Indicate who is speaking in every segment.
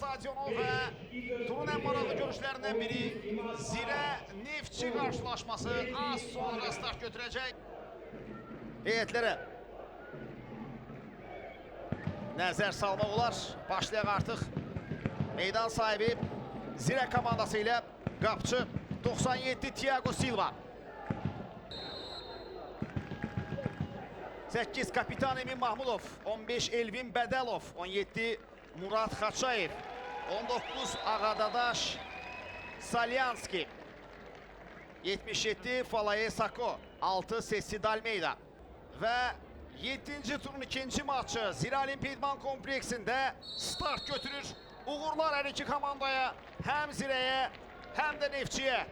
Speaker 1: stadionu və turun ən maraqlı görüşlərindən biri Zirə Neftçi qarşılaşması az sonra start götürəcək. Heyətlərə nəzər salmaq olar. Başlayaq artıq. Meydan sahibi Zirə komandası ilə qapçı 97 Thiago Silva. 8 kapitan Emin Mahmudov, 15 Elvin Bədəlov, 17 Murad Xaçayev, 19 Ağadadaş Salyanski, 77 Falaye Sako, 6 Sessi Dalmeyda və 7-ci turun ikinci maçı Zirə Olimpiya İdman kompleksində start götürür. Uğurlar hər iki komandaya, həm Zirəyə, həm də Neftçiyə.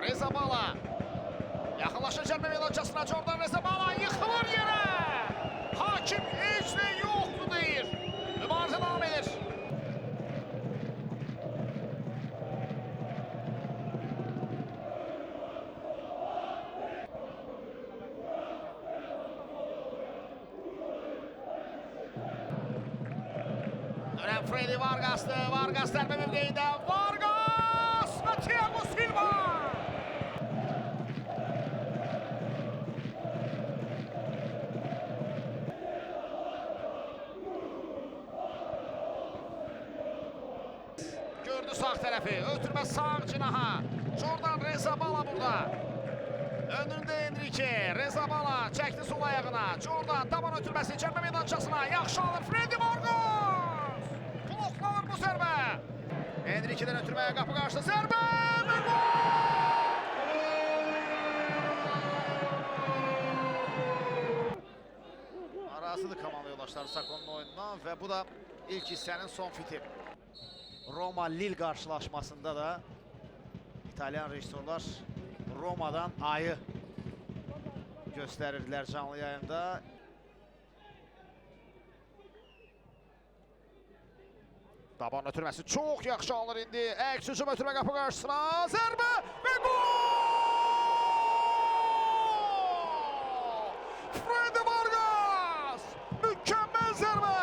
Speaker 1: Rezabala yaxınlaşır cəbhə meydançasına. Jordan Rezabala yıxılır yerə. Hakim heç nə yoxdur deyir. Mübarizə davam edir. Dönən Freddy Vargas'dır. Vargas dərmə mövqeyində. Vargas və Thiago Silva. Gördü sağ tərəfi, ötürmə sağ cinaha. Jordan Rezabala burada. Önündə Enrique, Rezabala çəkdi sol ayağına. Jordan taban ötürməsi cəbhə meydançasına. Yaxşı alır Freddy Vargas. Bloklanır bu zərbə. Enrique'dən ötürməyə qapı qarşıda zərbə və gol! Arazıdır komanda yoldaşları Sakonun oyundan və bu da ilk hissənin son fiti. Roma-Lille qarşılaşmasında da İtalyan rejissorlar Romadan ayı göstərirdilər canlı yayında. Daban ötürməsi çox yaxşı alınır indi. Əks hücum ötürmə qapı qarşısına. Zərbə və gol! Freddy Vargas! Mükəmməl zərbə!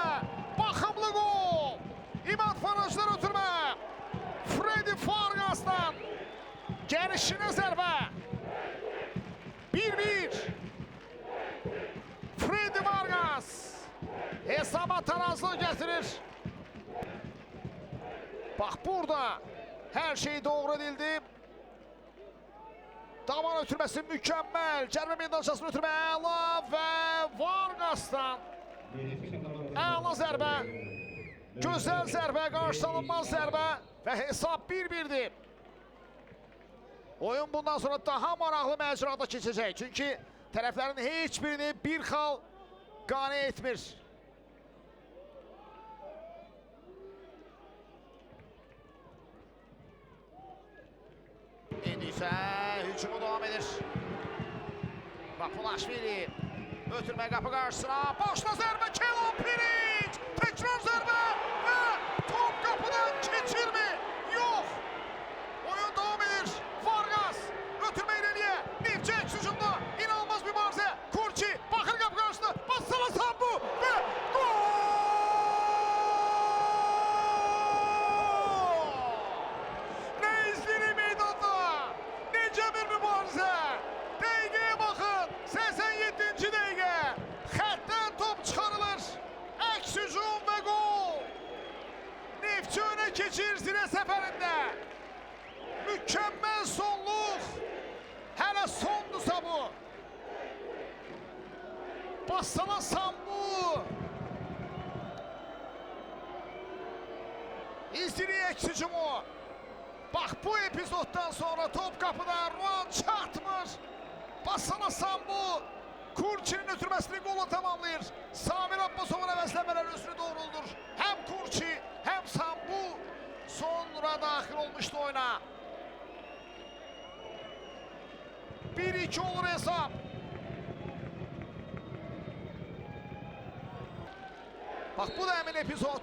Speaker 1: Baxımlı gol! İmad Farajlar ötürmə! Freddy Vargas'dan gəlişinə zərbə! 1-1! Freddy Vargas hesaba tarazlıq gətirir. Bax burada hər şey doğru edildi. Daman ötürməsi mükəmməl. Cərbə meydançasını ötürmə əla və Vargas'dan əla zərbə. Gözəl zərbə, qarşılanılmaz zərbə və hesab 1-1'dir. Oyun bundan sonra daha maraqlı məcrada keçəcək. Çünki tərəflərin heç birini bir xal qane etmir. İndi isə hücumu davam edir. Papulashvili ötürmə qapı qarşısına. Başla zərbə Kenan Piric. Təkrar zərbə və top qapıdan keçirmi? Yox. Oyun davam edir. Vargas ötürmə irəliyə. Neftçi əks hücumda. İnanılmaz mübarizə. Kurçi baxır qapı qarşısına. Bassala Sambu və gol! Nə izləyir meydanda? Necə bir mübarizə? Dəqiqəyə baxın. 87-ci dəqiqə. Xəttdən top çıxarılır. Əks hücum və gol. Neftçi önə keçir Zirə səfərində. Mükəmməl sonluq. Hələ sondursa bu. Bassala Sambu. İzləyir əks hücumu. Bax bu epizoddan sonra top qapıda Ruan çatmır. Bassala Sambu Kurçinin ötürməsini qola tamamlayır. Samir Abbasovun əvəzləmələr özünü doğruldur. Həm Kurçi, həm Sambu sonra daxil olmuşdu oyuna. 1-2 olur hesab. Bax bu da həmin epizod.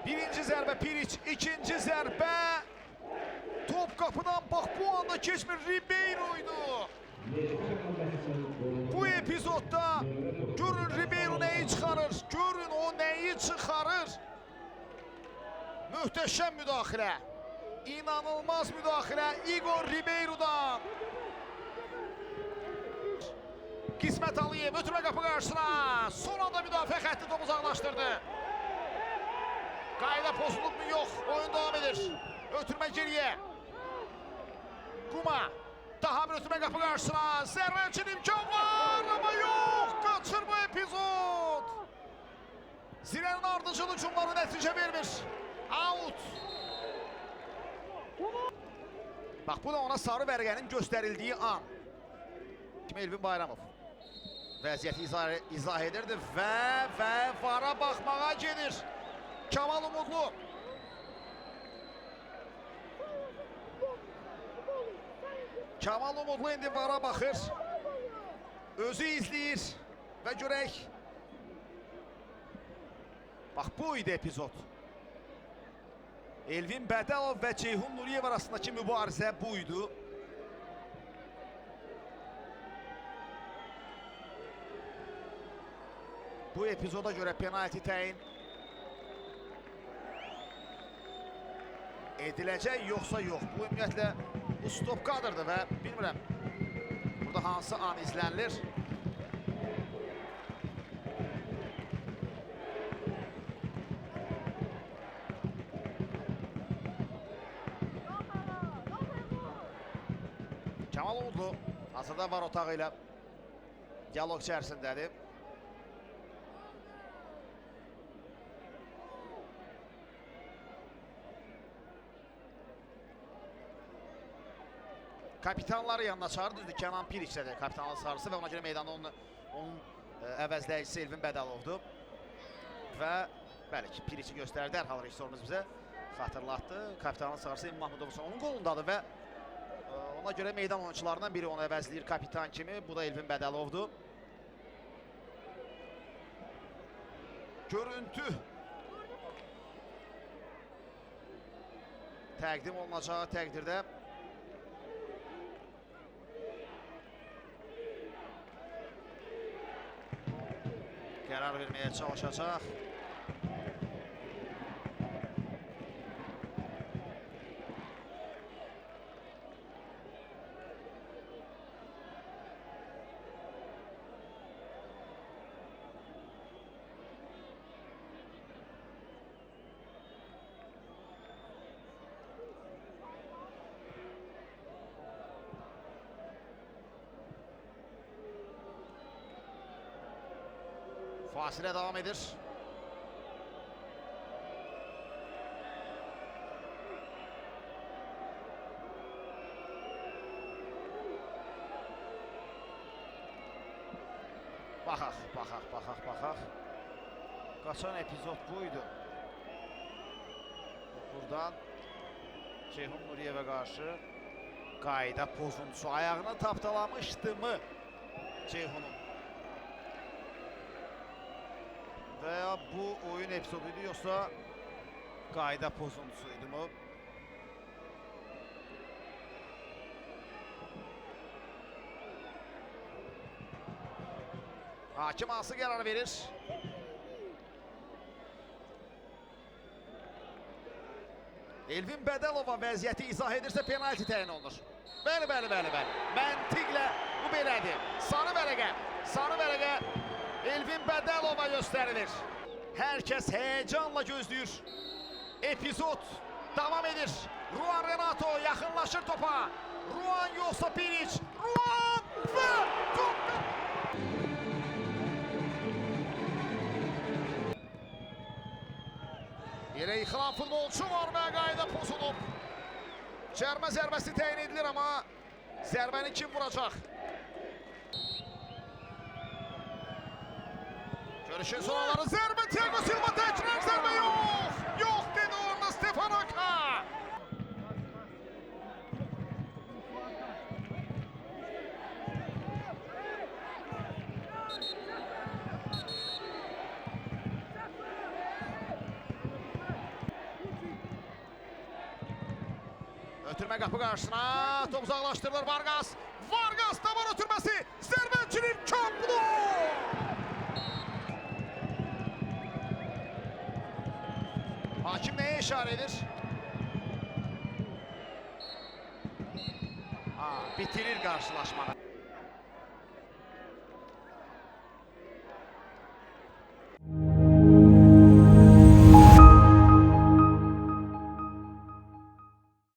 Speaker 1: Birinci zərbə Piric, ikinci zərbə top qapıdan bax bu anda keçmir Ribeiro'ydu. Bu epizod epizodda görün Ribeiro neyi çıxarır. Görün o neyi çıxarır. Möhtəşəm müdaxilə. İnanılmaz müdaxilə Igor Ribeiro'dan. Qismət Aliyev ötürmə qapı qarşısına. Son anda müdafiə xətti topu uzaqlaşdırdı. Qayda pozulub mu? Yox. Oyun davam edir. Ötürmə geriyə. Quma. Daha bir ötürmə qapı qarşısına. Zərbə üçün imkan var. Amma yox. Qaçır bu epizod. Zirənin ardıcıl hücumları nəticə vermir. Out. Bax, bu da ona sarı vərəqənin göstərildiyi an. Elvin Bayramov vəziyyəti izah edirdi və VAR-a baxmağa gedir. Kamal Umudlu. Kamal Umudlu indi VAR-a baxır. Özü izləyir və görək. Bax, bu idi epizod. Elvin Bədəlov və Ceyhun Nuriyev arasındakı mübarizə buydu. Bu epizoda görə penalti təyin ediləcək, yoxsa yox. Bu ümumiyyətlə bu stop kadrdır və bilmirəm burada hansı an izlənilir. Kamal Umudlu hazırda VAR otağı ilə diyalog içərisindədir. Kapitanları yanına çağırdı. Düzdür, Kenan Piriç'də kapitanın sarısı və ona görə meydanda onun əvəzləyicisi Elvin Bədəlovdur. Və bəli ki, Piriç'i göstərdi. Dərhal rejissorumuz bizə xatırlatdı. Kapitanın sarısı Emin Mahmudov onun qolundadır və ona görə meydan oyuncularından biri onu əvəzləyir kapitan kimi. Bu da Elvin Bədəlovdur. Görüntü təqdim olunacağı təqdirdə qərar verməyə çalışacaq. Fasilə davam edir. Baxaq. Qaçan epizod buydu. Buradan Ceyhun Nuriyevə qarşı qayda pozuntusu ayağını tapdalamışdı mı Ceyhun'un? Veya bu oyun epizoduydu, yoxsa qayda pozuntusuydu mu? Hakim hansı qərar verir? Elvin Bədəlova vəziyyəti izah edirsə penalti təyin olunur. Bəli. Məntiqlə bu belədir. Sarı vərəqə Elvin Bədəlova göstərilir. Hər kəs həyəcanla gözləyir. Epizod davam edir. Ruan Renato yaxınlaşır topa. Ruan yoxsa Piriç. Ruan və top. Yerə yıxılan futbolçu var və qayda pozulub. Cərmə zərbəsi təyin edilir, amma zərbəni kim vuracaq? Görüşün sonraları zərbə, Thiago Silva təkrar zərbə yox! Yox dedi orada Stefan Aka! Ötürmə qapı qarşısına, top uzaqlaşdırılır Vargas. Vargas da var ötürməsi, zərbə üçün imkan! Kaplı! Hakim neye işaret edir? Bitirir karşılaşmanı.